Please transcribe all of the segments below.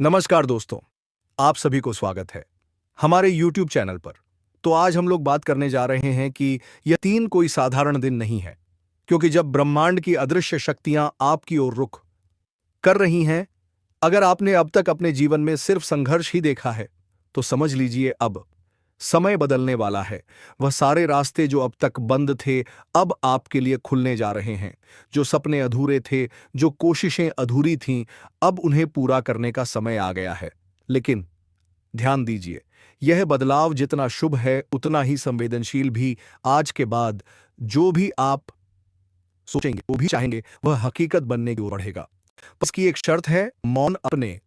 नमस्कार दोस्तों, आप सभी को स्वागत है हमारे YouTube चैनल पर। तो आज हम लोग बात करने जा रहे हैं कि यह तीन कोई साधारण दिन नहीं है, क्योंकि जब ब्रह्मांड की अदृश्य शक्तियां आपकी ओर रुख कर रही हैं, अगर आपने अब तक अपने जीवन में सिर्फ संघर्ष ही देखा है, तो समझ लीजिए अब समय बदलने वाला है। वह सारे रास्ते जो अब तक बंद थे, अब आपके लिए खुलने जा रहे हैं। जो सपने अधूरे थे, जो कोशिशें अधूरी थीं, अब उन्हें पूरा करने का समय आ गया है। लेकिन ध्यान दीजिए, यह बदलाव जितना शुभ है, उतना ही संवेदनशील भी। आज के बाद जो भी आप सोचेंगे, वो भी चाहेंगे, वह हकीकत बनने की ओर बढ़ेगा। बस की एक शर्त है, मौन अपने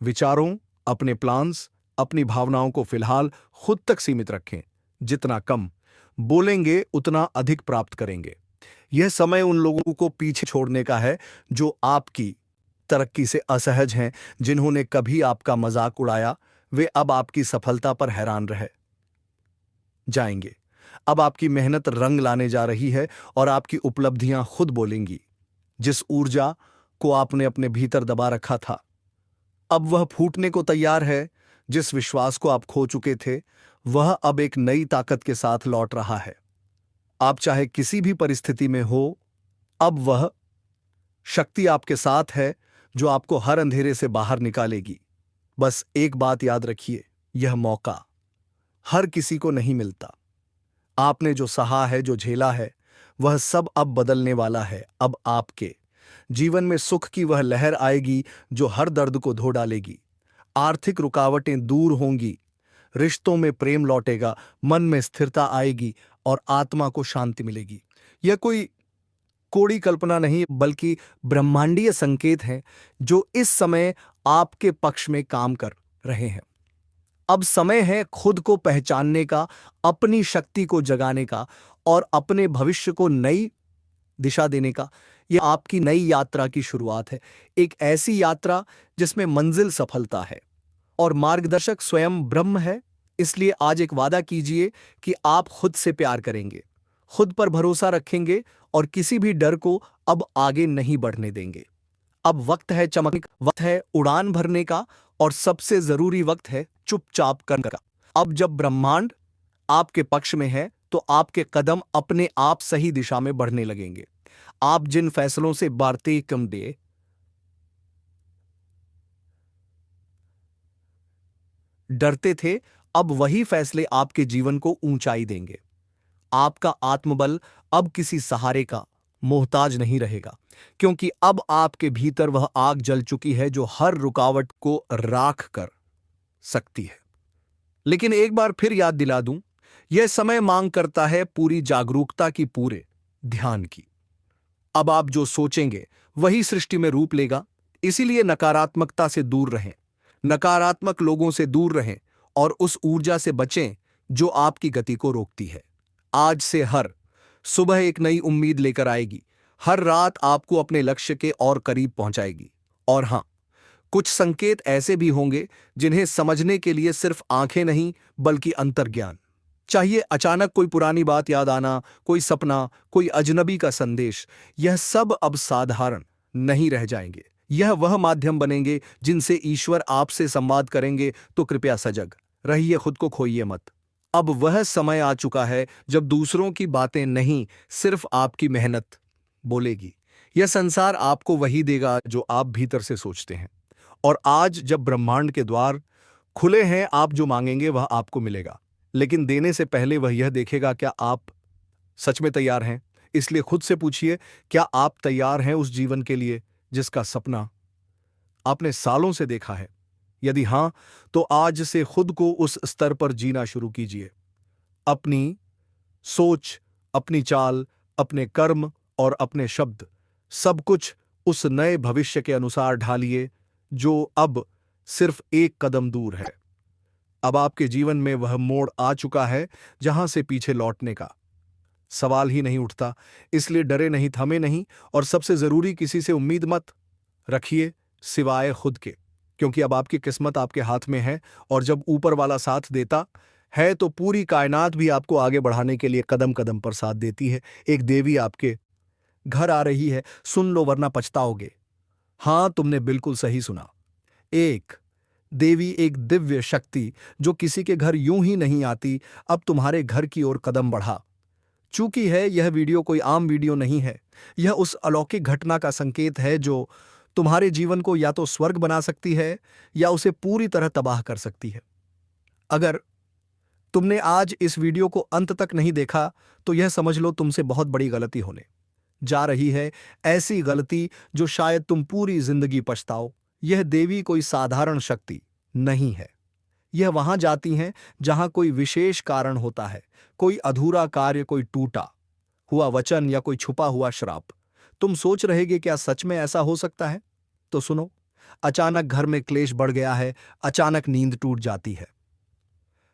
विचारों, अपने प्लान्स, अपनी भावनाओं को फिलहाल खुद तक सीमित रखें। जितना कम बोलेंगे, उतना अधिक प्राप्त करेंगे। यह समय उन लोगों को पीछे छोड़ने का है जो आपकी तरक्की से असहज हैं, जिन्होंने कभी आपका मजाक उड़ाया। वे अब आपकी सफलता पर हैरान रह जाएंगे। अब आपकी मेहनत रंग लाने जा रही है और आपकी उपलब्धियां खुद बोलेंगी। जिस ऊर्जा को आपने अपने भीतर दबा रखा था, अब वह फूटने को तैयार है। जिस विश्वास को आप खो चुके थे, वह अब एक नई ताकत के साथ लौट रहा है। आप चाहे किसी भी परिस्थिति में हो, अब वह शक्ति आपके साथ है जो आपको हर अंधेरे से बाहर निकालेगी। बस एक बात याद रखिए, यह मौका हर किसी को नहीं मिलता। आपने जो सहा है, जो झेला है, वह सब अब बदलने वाला है। अब आपके जीवन में सुख की वह लहर आएगी जो हर दर्द को धो डालेगी। आर्थिक रुकावटें दूर होंगी, रिश्तों में प्रेम लौटेगा, मन में स्थिरता आएगी और आत्मा को शांति मिलेगी। यह कोई कोड़ी कल्पना नहीं, बल्कि ब्रह्मांडीय संकेत हैं जो इस समय आपके पक्ष में काम कर रहे हैं। अब समय है खुद को पहचानने का, अपनी शक्ति को जगाने का और अपने भविष्य को नई दिशा देने का। यह आपकी नई यात्रा की शुरुआत है, एक ऐसी यात्रा जिसमें मंजिल सफलता है और मार्गदर्शक स्वयं ब्रह्म है। इसलिए आज एक वादा कीजिए कि आप खुद से प्यार करेंगे, खुद पर भरोसा रखेंगे और किसी भी डर को अब आगे नहीं बढ़ने देंगे। अब वक्त है चमकने का, वक्त है उड़ान भरने का और सबसे जरूरी वक्त है चुपचाप करने का। अब जब ब्रह्मांड आपके पक्ष में है, तो आपके कदम अपने आप सही दिशा में बढ़ने लगेंगे। आप जिन फैसलों से बारते कम दे डरते थे, अब वही फैसले आपके जीवन को ऊंचाई देंगे। आपका आत्मबल अब किसी सहारे का मोहताज नहीं रहेगा, क्योंकि अब आपके भीतर वह आग जल चुकी है जो हर रुकावट को राख कर सकती है। लेकिन एक बार फिर याद दिला दूं, यह समय मांग करता है पूरी जागरूकता की, पूरे ध्यान की। अब आप जो सोचेंगे वही सृष्टि में रूप लेगा। इसीलिए नकारात्मकता से दूर रहें, नकारात्मक लोगों से दूर रहें और उस ऊर्जा से बचें जो आपकी गति को रोकती है। आज से हर सुबह एक नई उम्मीद लेकर आएगी, हर रात आपको अपने लक्ष्य के और करीब पहुंचाएगी। और हां, कुछ संकेत ऐसे भी होंगे जिन्हें समझने के लिए सिर्फ आंखें नहीं, बल्कि अंतर्ज्ञान चाहिए। अचानक कोई पुरानी बात याद आना, कोई सपना, कोई अजनबी का संदेश, यह सब अब साधारण नहीं रह जाएंगे। यह वह माध्यम बनेंगे जिनसे ईश्वर आपसे संवाद करेंगे। तो कृपया सजग रहिए, खुद को खोइए मत। अब वह समय आ चुका है जब दूसरों की बातें नहीं, सिर्फ आपकी मेहनत बोलेगी। यह संसार आपको वही देगा जो आप भीतर से सोचते हैं। और आज जब ब्रह्मांड के द्वार खुले हैं, आप जो मांगेंगे वह आपको मिलेगा। लेकिन देने से पहले वह यह देखेगा, क्या आप सच में तैयार हैं। इसलिए खुद से पूछिए, क्या आप तैयार हैं उस जीवन के लिए जिसका सपना आपने सालों से देखा है। यदि हां, तो आज से खुद को उस स्तर पर जीना शुरू कीजिए। अपनी सोच, अपनी चाल, अपने कर्म और अपने शब्द, सब कुछ उस नए भविष्य के अनुसार ढालिए जो अब सिर्फ एक कदम दूर है। अब आपके जीवन में वह मोड़ आ चुका है जहां से पीछे लौटने का सवाल ही नहीं उठता। इसलिए डरे नहीं, थमे नहीं और सबसे जरूरी, किसी से उम्मीद मत रखिए सिवाय खुद के, क्योंकि अब आपकी किस्मत आपके हाथ में है। और जब ऊपर वाला साथ देता है, तो पूरी कायनात भी आपको आगे बढ़ाने के लिए कदम कदम पर साथ देती है। एक देवी आपके घर आ रही है, सुन लो वरना पछताओगे। हां, तुमने बिल्कुल सही सुना। एक देवी एक दिव्य शक्ति जो किसी के घर यूं ही नहीं आती, अब तुम्हारे घर की ओर कदम बढ़ा चूकी है। यह वीडियो कोई आम वीडियो नहीं है। यह उस अलौकिक घटना का संकेत है जो तुम्हारे जीवन को या तो स्वर्ग बना सकती है या उसे पूरी तरह तबाह कर सकती है। अगर तुमने आज इस वीडियो को अंत तक नहीं देखा तो यह समझ लो तुमसे बहुत बड़ी गलती होने जा रही है, ऐसी गलती जो शायद तुम पूरी जिंदगी पछताओ। यह देवी कोई साधारण शक्ति नहीं है। यह वहां जाती हैं जहां कोई विशेष कारण होता है, कोई अधूरा कार्य, कोई टूटा हुआ वचन या कोई छुपा हुआ श्राप। तुम सोच रहे कि क्या सच में ऐसा हो सकता है? तो सुनो, अचानक घर में क्लेश बढ़ गया है, अचानक नींद टूट जाती है,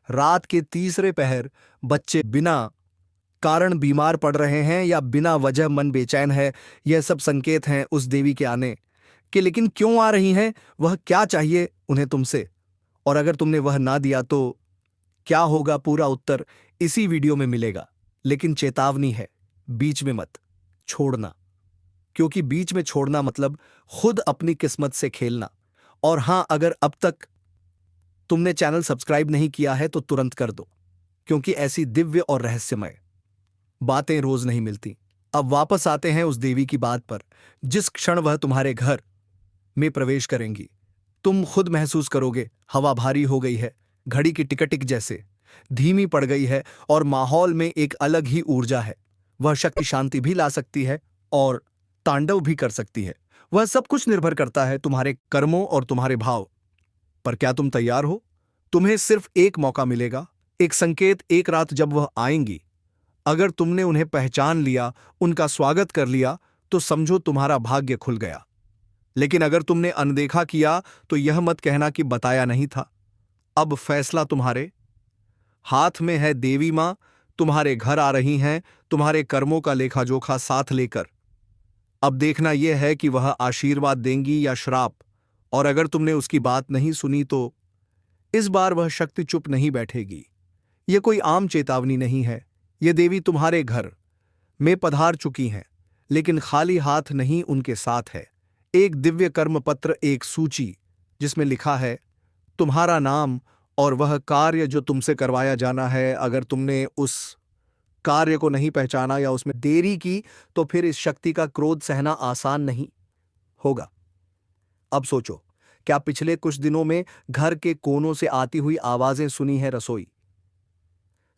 रात के तीसरे पहर बच्चे बिना कारण बीमार पड़ रहे हैं या बिना वजह मन बेचैन है, यह सब संकेत हैं उस देवी के आने के। लेकिन क्यों आ रही हैं? वह क्या चाहिए उन्हें तुमसे? और अगर तुमने वह ना दिया तो क्या होगा? पूरा उत्तर इसी वीडियो में मिलेगा। लेकिन चेतावनी है, बीच में मत छोड़ना, क्योंकि बीच में छोड़ना मतलब खुद अपनी किस्मत से खेलना। और हां, अगर अब तक तुमने चैनल सब्सक्राइब नहीं किया है तो तुरंत कर दो, क्योंकि ऐसी दिव्य और रहस्यमय बातें रोज नहीं मिलती। अब वापस आते हैं उस देवी की बात पर। जिस क्षण वह तुम्हारे घर में प्रवेश करेंगी, तुम खुद महसूस करोगे हवा भारी हो गई है, घड़ी की टिकटिक जैसे धीमी पड़ गई है और माहौल में एक अलग ही ऊर्जा है। वह शक्ति शांति भी ला सकती है और तांडव भी कर सकती है। वह सब कुछ निर्भर करता है तुम्हारे कर्मों और तुम्हारे भाव पर। क्या तुम तैयार हो? तुम्हें सिर्फ एक मौका मिलेगा, एक संकेत, एक रात जब वह आएंगी। अगर तुमने उन्हें पहचान लिया, उनका स्वागत कर लिया, तो समझो तुम्हारा भाग्य खुल गया। लेकिन अगर तुमने अनदेखा किया तो यह मत कहना कि बताया नहीं था। अब फैसला तुम्हारे हाथ में है। देवी मां तुम्हारे घर आ रही हैं, तुम्हारे कर्मों का लेखा जोखा साथ लेकर। अब देखना यह है कि वह आशीर्वाद देंगी या श्राप। और अगर तुमने उसकी बात नहीं सुनी तो इस बार वह शक्ति चुप नहीं बैठेगी। यह कोई आम चेतावनी नहीं है। यह देवी तुम्हारे घर में पधार चुकी हैं, लेकिन खाली हाथ नहीं, उनके साथ है एक दिव्य कर्म पत्र, एक सूची जिसमें लिखा है तुम्हारा नाम और वह कार्य जो तुमसे करवाया जाना है। अगर तुमने उस कार्य को नहीं पहचाना या उसमें देरी की तो फिर इस शक्ति का क्रोध सहना आसान नहीं होगा। अब सोचो, क्या पिछले कुछ दिनों में घर के कोनों से आती हुई आवाजें सुनी है? रसोई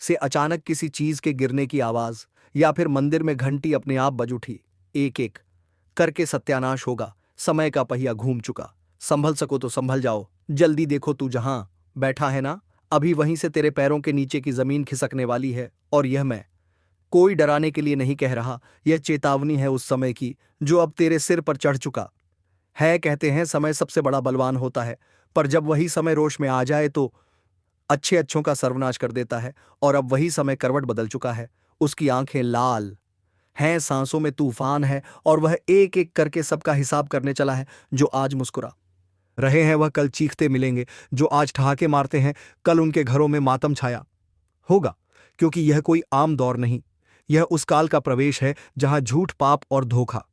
से अचानक किसी चीज के गिरने की आवाज, या फिर मंदिर में घंटी अपने आप बज उठी। एक एक करके सत्यानाश होगा। समय का पहिया घूम चुका। संभल सको तो संभल जाओ। जल्दी देखो, तू जहां बैठा है ना, अभी वहीं से तेरे पैरों के नीचे की जमीन खिसकने वाली है। और यह मैं कोई डराने के लिए नहीं कह रहा, यह चेतावनी है उस समय की जो अब तेरे सिर पर चढ़ चुका है। कहते हैं समय सबसे बड़ा बलवान होता है, पर जब वही समय रोष में आ जाए तो अच्छे अच्छों का सर्वनाश कर देता है। और अब वही समय करवट बदल चुका है। उसकी आंखें लाल हैं, सांसों में तूफान है, और वह एक एक करके सबका हिसाब करने चला है। जो आज मुस्कुरा रहे हैं वह कल चीखते मिलेंगे। जो आज ठहाके मारते हैं कल उनके घरों में मातम छाया होगा। क्योंकि यह कोई आम दौर नहीं, यह उस काल का प्रवेश है जहां झूठ, पाप और धोखा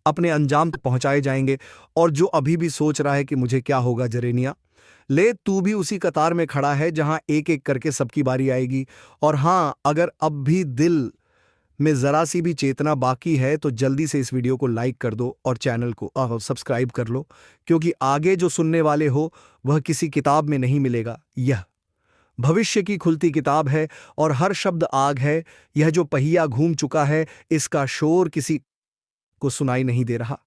अपने अंजाम तक पहुंचाए जाएंगे। और जो अभी भी सोच रहा है कि मुझे क्या होगा, जरेनिया, ले, तू भी उसी कतार में खड़ा है जहां एक एक करके सबकी बारी आएगी। और हां, अगर अब भी दिल में जरा सी भी चेतना बाकी है तो जल्दी से इस वीडियो को लाइक कर दो और चैनल को सब्सक्राइब कर लो, क्योंकि आगे जो सुनने वाले हो वह किसी किताब में नहीं मिलेगा। यह भविष्य की खुलती किताब है और हर शब्द आग है। यह जो पहिया घूम चुका है, इसका शोर किसी को सुनाई नहीं दे रहा,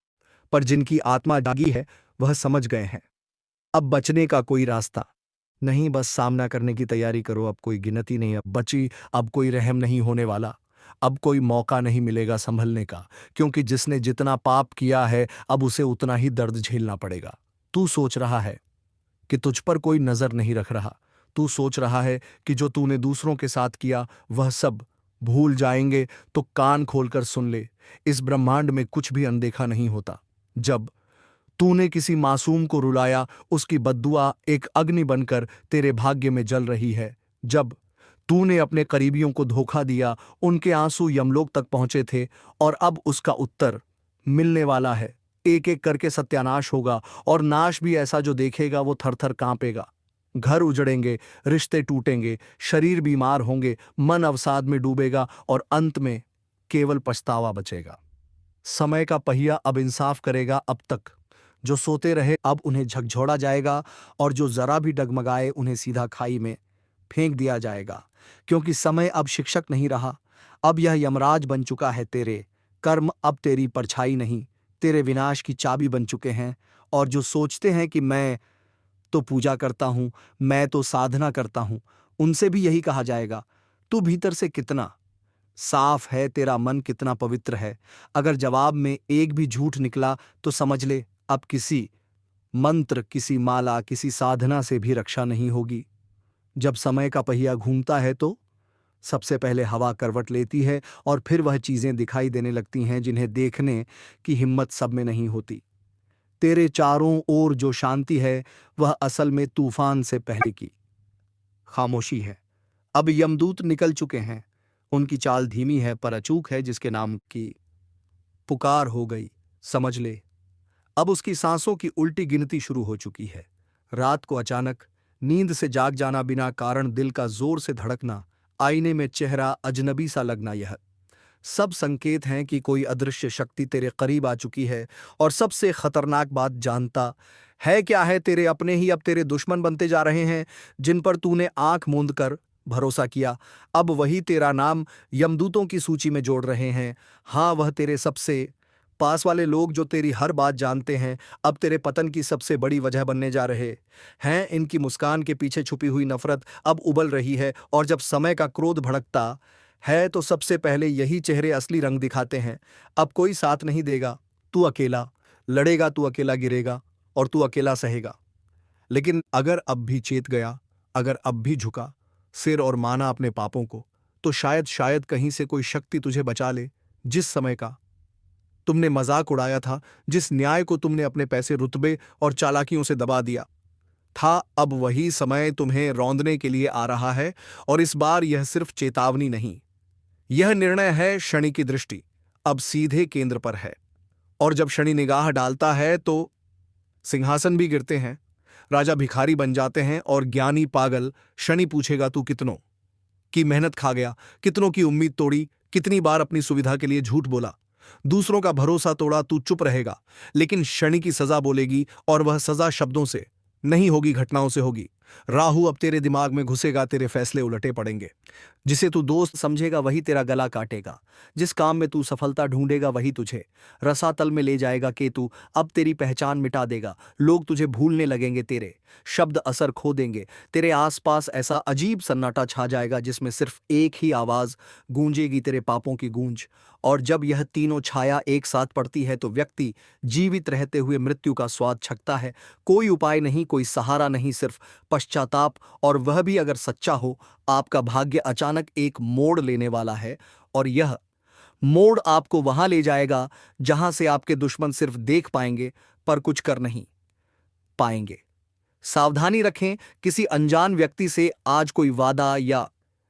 पर जिनकी आत्मा जागी है वह समझ गए हैं। अब बचने का कोई रास्ता नहीं, बस सामना करने की तैयारी करो। अब कोई गिनती नहीं अब बची, अब कोई रहम नहीं होने वाला, अब कोई मौका नहीं मिलेगा संभलने का, क्योंकि जिसने जितना पाप किया है अब उसे उतना ही दर्द झेलना पड़ेगा। तू सोच रहा है कि तुझ पर कोई नजर नहीं रख रहा। तू सोच रहा है कि जो तूने दूसरों के साथ किया वह सब भूल जाएंगे, तो कान खोलकर सुन ले, इस ब्रह्मांड में कुछ भी अनदेखा नहीं होता। जब तूने किसी मासूम को रुलाया, उसकी बद्दुआ एक अग्नि बनकर तेरे भाग्य में जल रही है। जब तूने अपने करीबियों को धोखा दिया, उनके आंसू यमलोक तक पहुंचे थे और अब उसका उत्तर मिलने वाला है। एक एक करके सत्यानाश होगा, और नाश भी ऐसा जो देखेगा वो थर थर कांपेगा। घर उजड़ेंगे, रिश्ते टूटेंगे, शरीर बीमार होंगे, मन अवसाद में डूबेगा, और अंत में केवल पछतावा बचेगा। समय का पहिया अब इंसाफ करेगा। अब तक जो सोते रहे अब उन्हें झकझोड़ा जाएगा, और जो जरा भी डगमगाए उन्हें सीधा खाई में फेंक दिया जाएगा। क्योंकि समय अब शिक्षक नहीं रहा, अब यह यमराज बन चुका है। तेरे कर्म अब तेरी परछाई नहीं, तेरे विनाश की चाबी बन चुके हैं। और जो सोचते हैं कि मैं तो पूजा करता हूं, मैं तो साधना करता हूं, उनसे भी यही कहा जाएगा, तू भीतर से कितना साफ है, तेरा मन कितना पवित्र है। अगर जवाब में एक भी झूठ निकला तो समझ ले अब किसी मंत्र, किसी माला, किसी साधना से भी रक्षा नहीं होगी। जब समय का पहिया घूमता है तो सबसे पहले हवा करवट लेती है, और फिर वह चीजें दिखाई देने लगती हैं जिन्हें देखने की हिम्मत सब में नहीं होती। तेरे चारों ओर जो शांति है वह असल में तूफान से पहले की खामोशी है। अब यमदूत निकल चुके हैं, उनकी चाल धीमी है पर अचूक है। जिसके नाम की पुकार हो गई, समझ ले अब उसकी सांसों की उल्टी गिनती शुरू हो चुकी है। रात को अचानक नींद से जाग जाना, बिना कारण दिल का जोर से धड़कना, आईने में चेहरा अजनबी सा लगना, यह सब संकेत हैं कि कोई अदृश्य शक्ति तेरे करीब आ चुकी है। और सबसे खतरनाक बात जानता है क्या है? तेरे अपने ही अब तेरे दुश्मन बनते जा रहे हैं। जिन पर तूने आंख मूंद कर भरोसा किया, अब वही तेरा नाम यमदूतों की सूची में जोड़ रहे हैं। हाँ, वह तेरे सबसे पास वाले लोग जो तेरी हर बात जानते हैं, अब तेरे पतन की सबसे बड़ी वजह बनने जा रहे हैं। इनकी मुस्कान के पीछे छुपी हुई नफरत अब उबल रही है, और जब समय का क्रोध भड़कता है तो सबसे पहले यही चेहरे असली रंग दिखाते हैं। अब कोई साथ नहीं देगा, तू अकेला लड़ेगा, तू अकेला गिरेगा, और तू अकेला सहेगा। लेकिन अगर अब भी चेत गया, अगर अब भी झुका सिर और माना अपने पापों को, तो शायद शायद कहीं से कोई शक्ति तुझे बचा ले। जिस समय का तुमने मजाक उड़ाया था, जिस न्याय को तुमने अपने पैसे, रुतबे और चालाकियों से दबा दिया था, अब वही समय तुम्हें रौंदने के लिए आ रहा है। और इस बार यह सिर्फ चेतावनी नहीं, यह निर्णय है। शनि की दृष्टि अब सीधे केंद्र पर है, और जब शनि निगाह डालता है तो सिंहासन भी गिरते हैं, राजा भिखारी बन जाते हैं, और ज्ञानी पागल। शनि पूछेगा, तू कितनों की मेहनत खा गया, कितनों की उम्मीद तोड़ी, कितनी बार अपनी सुविधा के लिए झूठ बोला, दूसरों का भरोसा तोड़ा। तू चुप रहेगा, लेकिन शनि की सजा बोलेगी, और वह सजा शब्दों से नहीं होगी, घटनाओं से होगी। राहु अब तेरे दिमाग में घुसेगा, तेरे फैसले उलटे पड़ेंगे। जिसे तू दोस्त समझेगा वही तेरा गला काटेगा, जिस काम में तू सफलता ढूंढेगा वही तुझे रसातल में ले जाएगा। केतु अब तेरी पहचान मिटा देगा, लोग तुझे भूलने लगेंगे, तेरे शब्द असर खो देंगे। तेरे आसपास ऐसा अजीब सन्नाटा छा जाएगा जिसमें सिर्फ एक ही आवाज गूंजेगी, तेरे पापों की गूंज। और जब यह तीनों छाया एक साथ पड़ती है तो व्यक्ति जीवित रहते हुए मृत्यु का स्वाद छकता है। कोई उपाय नहीं, कोई सहारा नहीं, सिर्फ पश्चाताप, और वह भी अगर सच्चा हो। आपका भाग्य अचानक एक मोड़ लेने वाला है, और यह मोड़ आपको वहां ले जाएगा जहां से आपके दुश्मन सिर्फ देख पाएंगे पर कुछ कर नहीं पाएंगे। सावधानी रखें, किसी अनजान व्यक्ति से आज कोई वादा या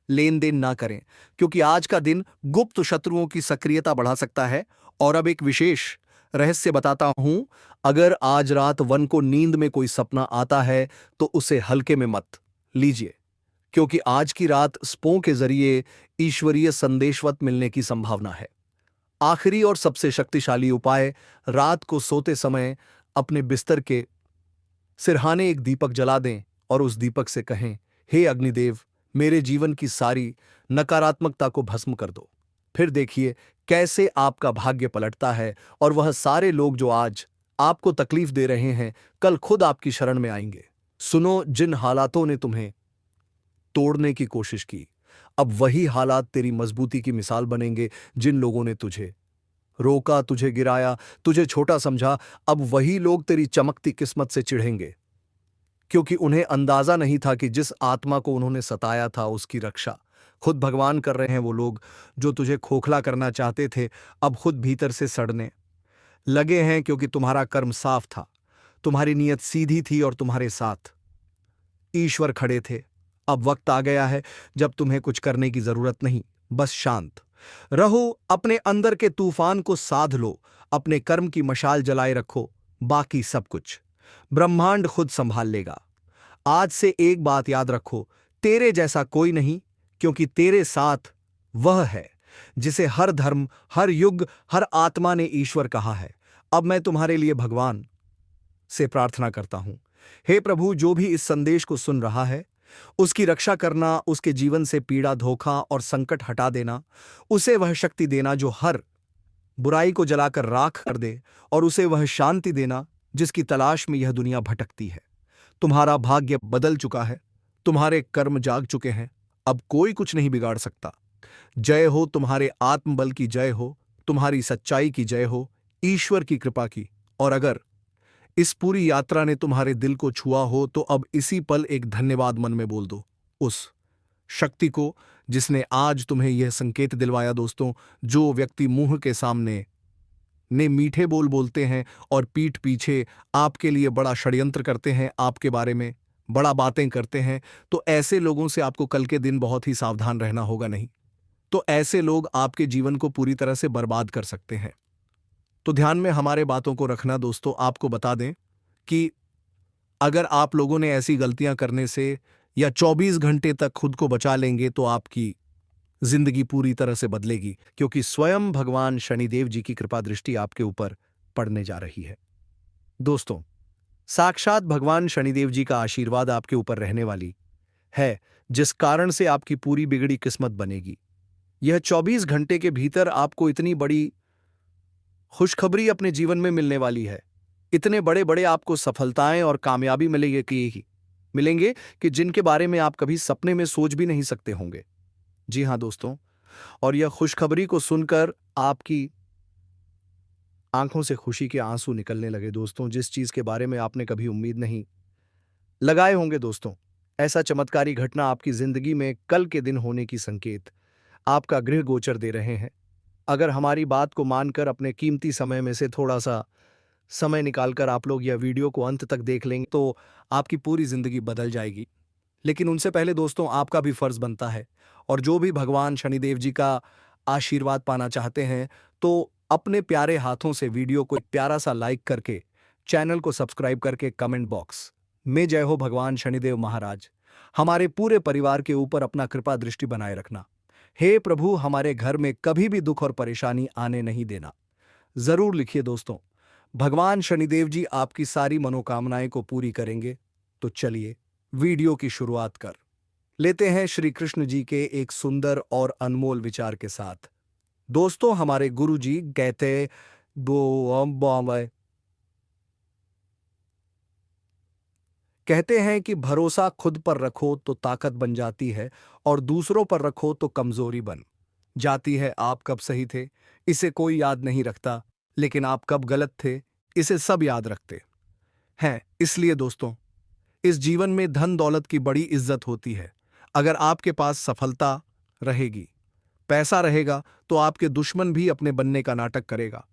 लेन देन ना करें, क्योंकि आज का दिन गुप्त शत्रुओं की सक्रियता बढ़ा सकता है। और अब एक विशेष रहस्य बताता हूं, अगर आज रात वन को नींद में कोई सपना आता है तो उसे हल्के में मत लीजिए, क्योंकि आज की रात स्पों के जरिए ईश्वरीय संदेशवत मिलने की संभावना है। आखिरी और सबसे शक्तिशाली उपाय, रात को सोते समय अपने बिस्तर के सिरहाने एक दीपक जला दें, और उस दीपक से कहें, हे अग्निदेव, मेरे जीवन की सारी नकारात्मकता को भस्म कर दो। फिर देखिए कैसे आपका भाग्य पलटता है, और वह सारे लोग जो आज आपको तकलीफ दे रहे हैं कल खुद आपकी शरण में आएंगे। सुनो, जिन हालातों ने तुम्हें तोड़ने की कोशिश की, अब वही हालात तेरी मजबूती की मिसाल बनेंगे। जिन लोगों ने तुझे रोका, तुझे गिराया, तुझे छोटा समझा, अब वही लोग तेरी चमकती किस्मत से चिढ़ेंगे, क्योंकि उन्हें अंदाजा नहीं था कि जिस आत्मा को उन्होंने सताया था उसकी रक्षा खुद भगवान कर रहे हैं। वो लोग जो तुझे खोखला करना चाहते थे अब खुद भीतर से सड़ने लगे हैं, क्योंकि तुम्हारा कर्म साफ था, तुम्हारी नीयत सीधी थी, और तुम्हारे साथ ईश्वर खड़े थे। अब वक्त आ गया है जब तुम्हें कुछ करने की जरूरत नहीं, बस शांत रहो, अपने अंदर के तूफान को साध लो, अपने कर्म की मशाल जलाए रखो, बाकी सब कुछ ब्रह्मांड खुद संभाल लेगा। आज से एक बात याद रखो, तेरे जैसा कोई नहीं, क्योंकि तेरे साथ वह है जिसे हर धर्म, हर युग, हर आत्मा ने ईश्वर कहा है। अब मैं तुम्हारे लिए भगवान से प्रार्थना करता हूं, हे प्रभु, जो भी इस संदेश को सुन रहा है, उसकी रक्षा करना, उसके जीवन से पीड़ा, धोखा और संकट हटा देना, उसे वह शक्ति देना जो हर बुराई को जलाकर राख कर दे, और उसे वह शांति देना जिसकी तलाश में यह दुनिया भटकती है। तुम्हारा भाग्य बदल चुका है, तुम्हारे कर्म जाग चुके हैं, अब कोई कुछ नहीं बिगाड़ सकता। जय हो, तुम्हारे आत्मबल की जय हो, तुम्हारी सच्चाई की जय हो, ईश्वर की कृपा की। और अगर इस पूरी यात्रा ने तुम्हारे दिल को छुआ हो तो अब इसी पल एक धन्यवाद मन में बोल दो उस शक्ति को जिसने आज तुम्हें यह संकेत दिलवाया। दोस्तों, जो व्यक्ति मुंह के सामने ने मीठे बोल बोलते हैं और पीठ पीछे आपके लिए बड़ा षड्यंत्र करते हैं, आपके बारे में बड़ा बातें करते हैं, तो ऐसे लोगों से आपको कल के दिन बहुत ही सावधान रहना होगा। नहीं तो ऐसे लोग आपके जीवन को पूरी तरह से बर्बाद कर सकते हैं। तो ध्यान में हमारे बातों को रखना। दोस्तों, आपको बता दें कि अगर आप लोगों ने ऐसी गलतियां करने से या 24 घंटे तक खुद को बचा लेंगे तो आपकी जिंदगी पूरी तरह से बदलेगी, क्योंकि स्वयं भगवान शनिदेव जी की कृपा दृष्टि आपके ऊपर पड़ने जा रही है। दोस्तों, साक्षात भगवान शनिदेव जी का आशीर्वाद आपके ऊपर रहने वाली है, जिस कारण से आपकी पूरी बिगड़ी किस्मत बनेगी। यह 24 घंटे के भीतर आपको इतनी बड़ी खुशखबरी अपने जीवन में मिलने वाली है, इतने बड़े बड़े आपको सफलताएं और कामयाबी मिलेंगे कि जिनके बारे में आप कभी सपने में सोच भी नहीं सकते होंगे। जी हां दोस्तों, और यह खुशखबरी को सुनकर आपकी आंखों से खुशी के आंसू निकलने लगे। दोस्तों, जिस चीज के बारे में आपने कभी उम्मीद नहीं लगाए होंगे, दोस्तों, ऐसा चमत्कारी घटना आपकी जिंदगी में कल के दिन होने की संकेत आपका गृह गोचर दे रहे हैं। अगर हमारी बात को मानकर अपने कीमती समय में से थोड़ा सा समय निकालकर आप लोग यह वीडियो को अंत तक देख लेंगे तो आपकी पूरी जिंदगी बदल जाएगी। लेकिन उनसे पहले दोस्तों, आपका भी फर्ज बनता है, और जो भी भगवान शनिदेव जी का आशीर्वाद पाना चाहते हैं तो अपने प्यारे हाथों से वीडियो को एक प्यारा सा लाइक करके, चैनल को सब्सक्राइब करके कमेंट बॉक्स में जय हो भगवान शनिदेव महाराज हमारे पूरे परिवार के ऊपर अपना कृपा दृष्टि बनाए रखना। हे प्रभु, हमारे घर में कभी भी दुख और परेशानी आने नहीं देना, जरूर लिखिए। दोस्तों, भगवान शनिदेव जी आपकी सारी मनोकामनाएं को पूरी करेंगे। तो चलिए वीडियो की शुरुआत कर लेते हैं श्री कृष्ण जी के एक सुंदर और अनमोल विचार के साथ। दोस्तों, हमारे गुरु जी कहते हैं कि भरोसा खुद पर रखो तो ताकत बन जाती है, और दूसरों पर रखो तो कमजोरी बन जाती है। आप कब सही थे इसे कोई याद नहीं रखता, लेकिन आप कब गलत थे इसे सब याद रखते हैं। इसलिए दोस्तों, इस जीवन में धन दौलत की बड़ी इज्जत होती है। अगर आपके पास सफलता रहेगी, पैसा रहेगा, तो आपके दुश्मन भी अपने बनने का नाटक करेगा।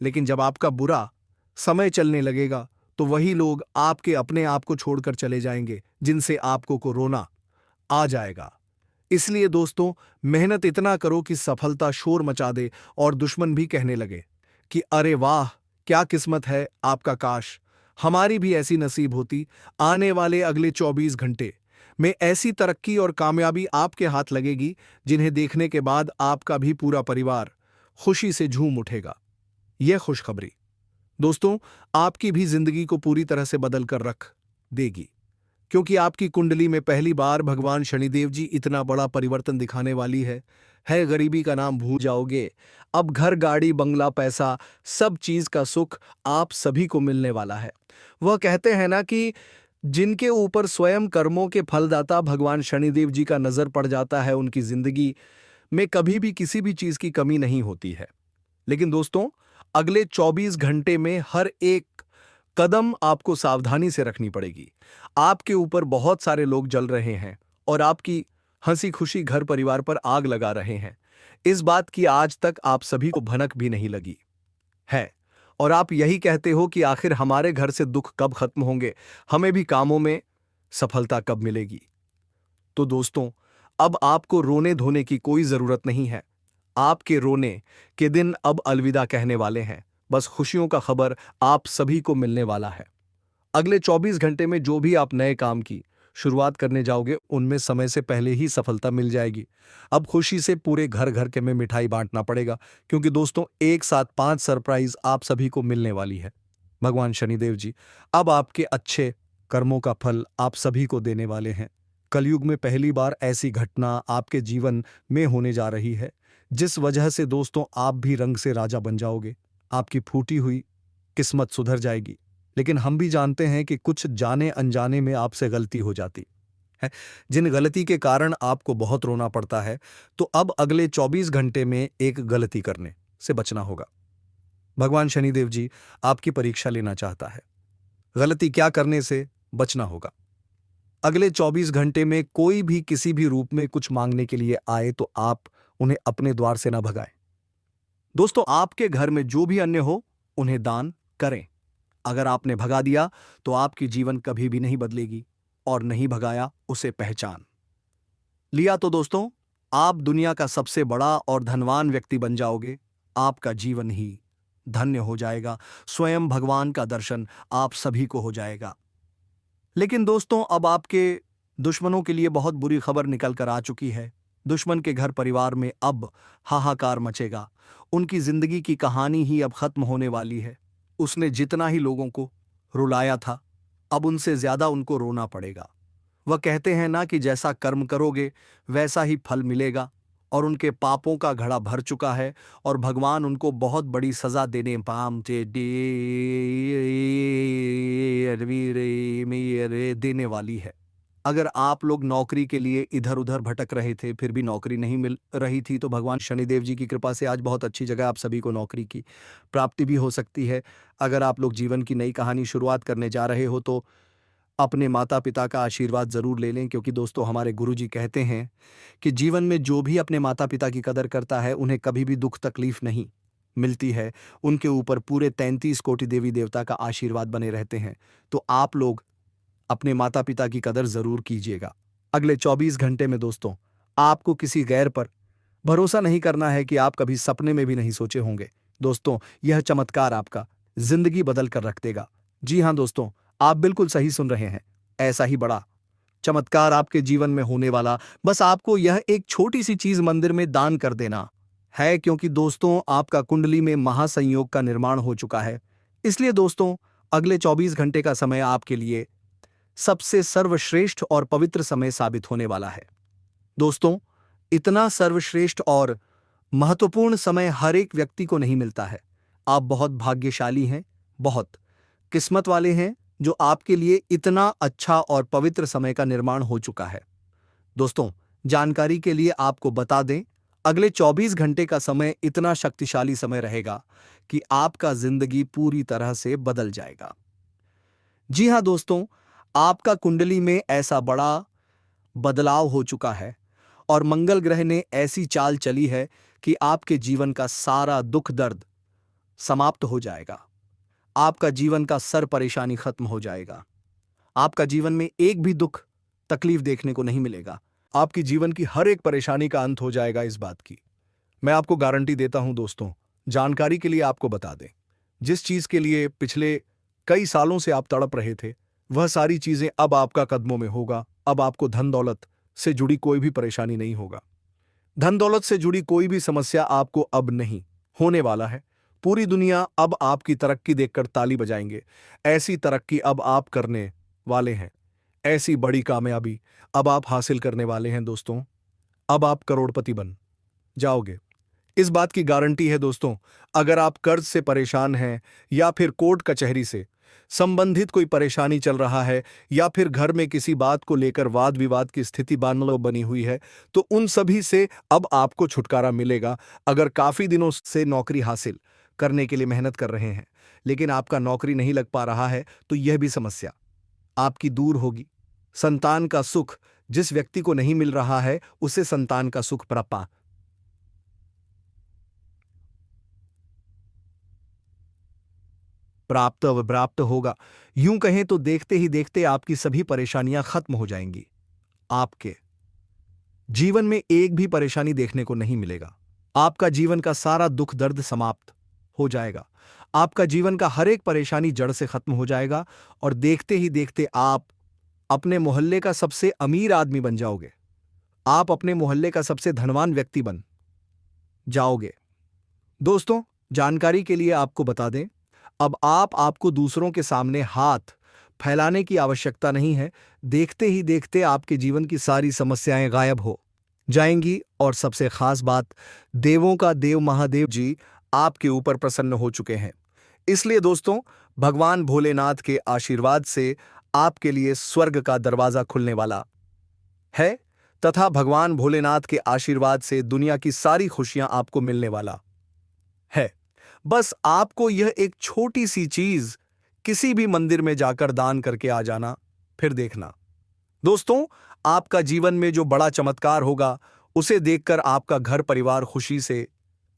लेकिन जब आपका बुरा समय चलने लगेगा तो वही लोग आपके अपने आप को छोड़कर चले जाएंगे, जिनसे आपको को रोना आ जाएगा। इसलिए दोस्तों, मेहनत इतना करो कि सफलता शोर मचा दे और दुश्मन भी कहने लगे कि अरे वाह, क्या किस्मत है आपका, काश हमारी भी ऐसी नसीब होती। आने वाले अगले 24 घंटे में ऐसी तरक्की और कामयाबी आपके हाथ लगेगी जिन्हें देखने के बाद आपका भी पूरा परिवार खुशी से झूम उठेगा। यह खुशखबरी दोस्तों आपकी भी जिंदगी को पूरी तरह से बदल कर रख देगी, क्योंकि आपकी कुंडली में पहली बार भगवान शनिदेव जी इतना बड़ा परिवर्तन दिखाने वाली है। गरीबी का नाम भूल जाओगे, अब घर, गाड़ी, बंगला, पैसा, सब चीज का सुख आप सभी को मिलने वाला है। वह कहते हैं ना कि जिनके ऊपर स्वयं कर्मों के फलदाता भगवान शनिदेव जी का नजर पड़ जाता है, उनकी जिंदगी में कभी भी किसी भी चीज की कमी नहीं होती है। लेकिन दोस्तों, अगले 24 घंटे में हर एक कदम आपको सावधानी से रखनी पड़ेगी। आपके ऊपर बहुत सारे लोग जल रहे हैं और आपकी हंसी खुशी घर परिवार पर आग लगा रहे हैं। इस बात की आज तक आप सभी को भनक भी नहीं लगी है, और आप यही कहते हो कि आखिर हमारे घर से दुख कब खत्म होंगे, हमें भी कामों में सफलता कब मिलेगी। तो दोस्तों, अब आपको रोने धोने की कोई जरूरत नहीं है। आपके रोने के दिन अब अलविदा कहने वाले हैं। बस खुशियों का खबर आप सभी को मिलने वाला है। अगले 24 घंटे में जो भी आप नए काम की शुरुआत करने जाओगे, उनमें समय से पहले ही सफलता मिल जाएगी। अब खुशी से पूरे घर घर के में मिठाई बांटना पड़ेगा, क्योंकि दोस्तों एक साथ 5 सरप्राइज आप सभी को मिलने वाली है। भगवान शनिदेव जी अब आपके अच्छे कर्मों का फल आप सभी को देने वाले हैं। कलयुग में पहली बार ऐसी घटना आपके जीवन में होने जा रही है, जिस वजह से दोस्तों आप भी रंग से राजा बन जाओगे। आपकी फूटी हुई किस्मत सुधर जाएगी। लेकिन हम भी जानते हैं कि कुछ जाने अनजाने में आपसे गलती हो जाती है, जिन गलती के कारण आपको बहुत रोना पड़ता है। तो अब अगले 24 घंटे में एक गलती करने से बचना होगा। भगवान शनिदेव जी आपकी परीक्षा लेना चाहता है। गलती क्या करने से बचना होगा? अगले 24 घंटे में कोई भी किसी भी रूप में कुछ मांगने के लिए आए तो आप उन्हें अपने द्वार से ना भगाएं। दोस्तों आपके घर में जो भी अन्य हो, उन्हें दान करें। अगर आपने भगा दिया तो आपकी जीवन कभी भी नहीं बदलेगी, और नहीं भगाया उसे पहचान लिया तो दोस्तों आप दुनिया का सबसे बड़ा और धनवान व्यक्ति बन जाओगे। आपका जीवन ही धन्य हो जाएगा। स्वयं भगवान का दर्शन आप सभी को हो जाएगा। लेकिन दोस्तों अब आपके दुश्मनों के लिए बहुत बुरी खबर निकल कर आ चुकी है। दुश्मन के घर परिवार में अब हाहाकार मचेगा। उनकी जिंदगी की कहानी ही अब खत्म होने वाली है। उसने जितना ही लोगों को रुलाया था, अब उनसे ज्यादा उनको रोना पड़ेगा। वह कहते हैं ना कि जैसा कर्म करोगे वैसा ही फल मिलेगा, और उनके पापों का घड़ा भर चुका है और भगवान उनको बहुत बड़ी सजा देने देने वाली है। अगर आप लोग नौकरी के लिए इधर उधर भटक रहे थे, फिर भी नौकरी नहीं मिल रही थी, तो भगवान शनिदेव जी की कृपा से आज बहुत अच्छी जगह आप सभी को नौकरी की प्राप्ति भी हो सकती है। अगर आप लोग जीवन की नई कहानी शुरुआत करने जा रहे हो तो अपने माता पिता का आशीर्वाद जरूर ले लें, क्योंकि दोस्तों हमारे गुरुजी कहते हैं कि जीवन में जो भी अपने माता पिता की कदर करता है, उन्हें कभी भी दुख तकलीफ नहीं मिलती है। उनके ऊपर पूरे 33 कोटि देवी देवता का आशीर्वाद बने रहते हैं। तो आप लोग अपने माता पिता की कदर जरूर कीजिएगा। अगले 24 घंटे में दोस्तों आपको किसी गैर पर भरोसा नहीं करना है कि आप कभी सपने में भी नहीं सोचे होंगे। दोस्तों यह चमत्कार आपका जिंदगी बदल कर रख देगा। जी हां दोस्तों, आप बिल्कुल सही सुन रहे हैं। ऐसा ही बड़ा चमत्कार आपके जीवन में होने वाला, बस आपको यह एक छोटी सी चीज मंदिर में दान कर देना है, क्योंकि दोस्तों आपका कुंडली में महासंयोग का निर्माण हो चुका है। इसलिए दोस्तों अगले 24 घंटे का समय आपके लिए सबसे सर्वश्रेष्ठ और पवित्र समय साबित होने वाला है। दोस्तों इतना सर्वश्रेष्ठ और महत्वपूर्ण समय हर एक व्यक्ति को नहीं मिलता है। आप बहुत भाग्यशाली हैं, बहुत किस्मत वाले हैं, जो आपके लिए इतना अच्छा और पवित्र समय का निर्माण हो चुका है। दोस्तों जानकारी के लिए आपको बता दें, अगले 24 घंटे का समय इतना शक्तिशाली समय रहेगा कि आपका जिंदगी पूरी तरह से बदल जाएगा। जी हां दोस्तों, आपका कुंडली में ऐसा बड़ा बदलाव हो चुका है और मंगल ग्रह ने ऐसी चाल चली है कि आपके जीवन का सारा दुख दर्द समाप्त हो जाएगा। आपका जीवन का सर परेशानी खत्म हो जाएगा। आपका जीवन में एक भी दुख तकलीफ देखने को नहीं मिलेगा। आपकी जीवन की हर एक परेशानी का अंत हो जाएगा। इस बात की मैं आपको गारंटी देता हूं। दोस्तों जानकारी के लिए आपको बता दें, जिस चीज के लिए पिछले कई सालों से आप तड़प रहे थे, वह सारी चीजें अब आपका कदमों में होगा। अब आपको धन दौलत से जुड़ी कोई भी परेशानी नहीं होगा। धन दौलत से जुड़ी कोई भी समस्या आपको अब नहीं होने वाला है। पूरी दुनिया अब आपकी तरक्की देखकर ताली बजाएंगे। ऐसी तरक्की अब आप करने वाले हैं, ऐसी बड़ी कामयाबी अब आप हासिल करने वाले हैं। दोस्तों अब आप करोड़पति बन जाओगे, इस बात की गारंटी है। दोस्तों अगर आप कर्ज से परेशान हैं, या फिर कोर्ट कचहरी से संबंधित कोई परेशानी चल रहा है, या फिर घर में किसी बात को लेकर वाद विवाद की स्थिति बनी हुई है, तो उन सभी से अब आपको छुटकारा मिलेगा। अगर काफी दिनों से नौकरी हासिल करने के लिए मेहनत कर रहे हैं, लेकिन आपका नौकरी नहीं लग पा रहा है, तो यह भी समस्या आपकी दूर होगी। संतान का सुख जिस व्यक्ति को नहीं मिल रहा है, उसे संतान का सुख प्राप्त होगा। यूं कहें तो देखते ही देखते आपकी सभी परेशानियां खत्म हो जाएंगी। आपके जीवन में एक भी परेशानी देखने को नहीं मिलेगा। आपका जीवन का सारा दुख दर्द समाप्त हो जाएगा। आपका जीवन का हर एक परेशानी जड़ से खत्म हो जाएगा और देखते ही देखते आप अपने मोहल्ले का सबसे अमीर आदमी बन जाओगे। आप अपने मोहल्ले का सबसे धनवान व्यक्ति बन जाओगे। दोस्तों, जानकारी के लिए आपको बता दें, अब आपको दूसरों के सामने हाथ फैलाने की आवश्यकता नहीं है। देखते ही देखते आपके जीवन की सारी समस्याएं गायब हो जाएंगी और सबसे खास बात, देवों का देव महादेव जी आपके ऊपर प्रसन्न हो चुके हैं। इसलिए दोस्तों, भगवान भोलेनाथ के आशीर्वाद से आपके लिए स्वर्ग का दरवाजा खुलने वाला है तथा भगवान भोलेनाथ के आशीर्वाद से दुनिया की सारी खुशियां आपको मिलने वाला है। बस आपको यह एक छोटी सी चीज किसी भी मंदिर में जाकर दान करके आ जाना, फिर देखना दोस्तों, आपका जीवन में जो बड़ा चमत्कार होगा उसे देखकर आपका घर परिवार खुशी से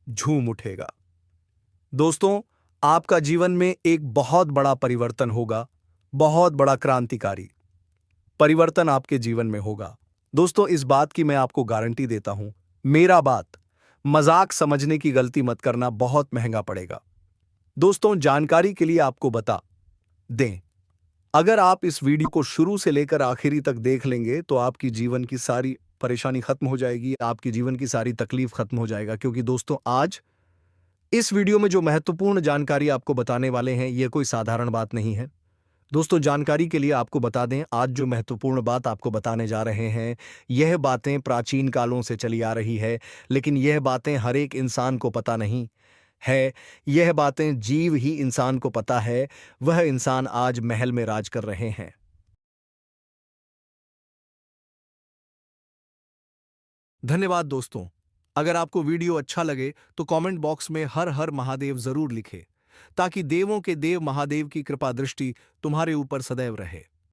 झूम उठेगा। दोस्तों, आपका जीवन में एक बहुत बड़ा परिवर्तन होगा, बहुत बड़ा क्रांतिकारी परिवर्तन आपके जीवन में होगा। दोस्तों, इस बात की मैं आपको गारंटी देता हूं। मेरा बात मजाक समझने की गलती मत करना, बहुत महंगा पड़ेगा। दोस्तों, जानकारी के लिए आपको बता दें, अगर आप इस वीडियो को शुरू से लेकर आखिरी तक देख लेंगे तो आपकी जीवन की सारी परेशानी खत्म हो जाएगी, आपकी जीवन की सारी तकलीफ खत्म हो जाएगा। क्योंकि दोस्तों, आज इस वीडियो में जो महत्वपूर्ण जानकारी आपको बताने वाले हैं, यह कोई साधारण बात नहीं है। दोस्तों, जानकारी के लिए आपको बता दें, आज जो महत्वपूर्ण बात आपको बताने जा रहे हैं, यह बातें प्राचीन कालों से चली आ रही है, लेकिन यह बातें हर एक इंसान को पता नहीं है। यह बातें जीव ही इंसान को पता है। वह इंसान आज महल में राज कर रहे हैं। धन्यवाद दोस्तों। अगर आपको वीडियो अच्छा लगे तो कमेंट बॉक्स में हर हर महादेव जरूर लिखें, ताकि देवों के देव महादेव की कृपा दृष्टि तुम्हारे ऊपर सदैव रहे।